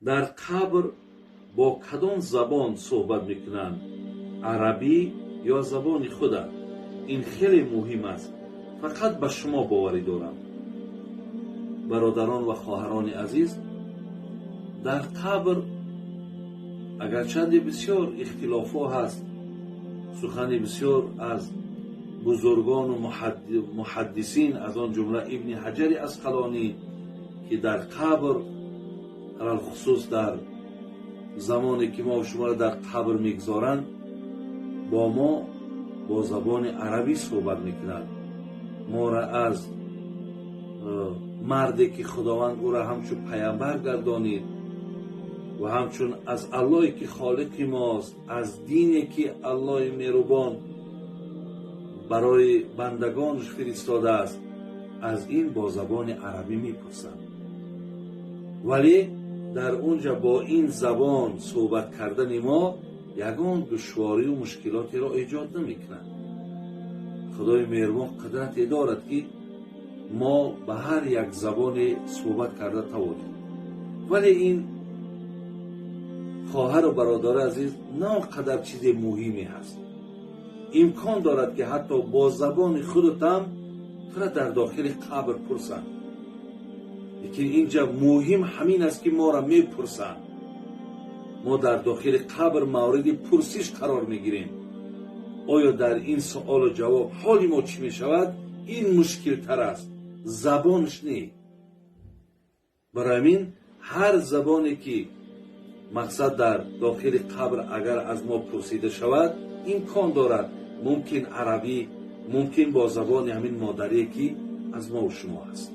در قبر با کدام زبان صحبت میکنند؟ عربی یا زبان خود؟ این خیلی مهم است. فقط به شما باوری دارم برادران و خواهران عزیز، در قبر اگرچند بسیار اختلاف ها هست، سخن بسیار از بزرگان و محدثین از آن جمله ابن حجر اسقلانی که در قبر علل خصوص در زمانی که ما و شما را در قبر میگذارند با زبان عربی صحبت میکنند. ما را از مردی که خداوند او را همچون پیامبر گردانید و همچون از اللهی که خالق ماست، از دینی که الله مهربان برای بندگانش فرستاده است، از این با زبان عربی میپرسند. ولی در اونجا با این زبان صحبت کردن ما یگان دشواری و مشکلاتی را ایجاد نمیکنند. خدای مهربان قدرتی دارد که ما به هر یک زبان صحبت کرده توانیم. ولی این خواهر و برادر عزیز نه قدر چیز مهمی هست. امکان دارد که حتی با زبان خودت هم تو را در داخل قبر پرسند. لیکن اینجا مهم همین است که ما را میپرسند. ما در داخل قبر مورد پرسش قرار میگیریم. آیا در این سوال و جواب حال ما چی میشود؟ این مشکل تر است، زبانش نه. برای همین هر زبانی که مقصد در داخل قبر اگر از ما پرسیده شود، امکان دارد ممکن عربی، ممکن با زبان همین مادری که از ما و شما هست.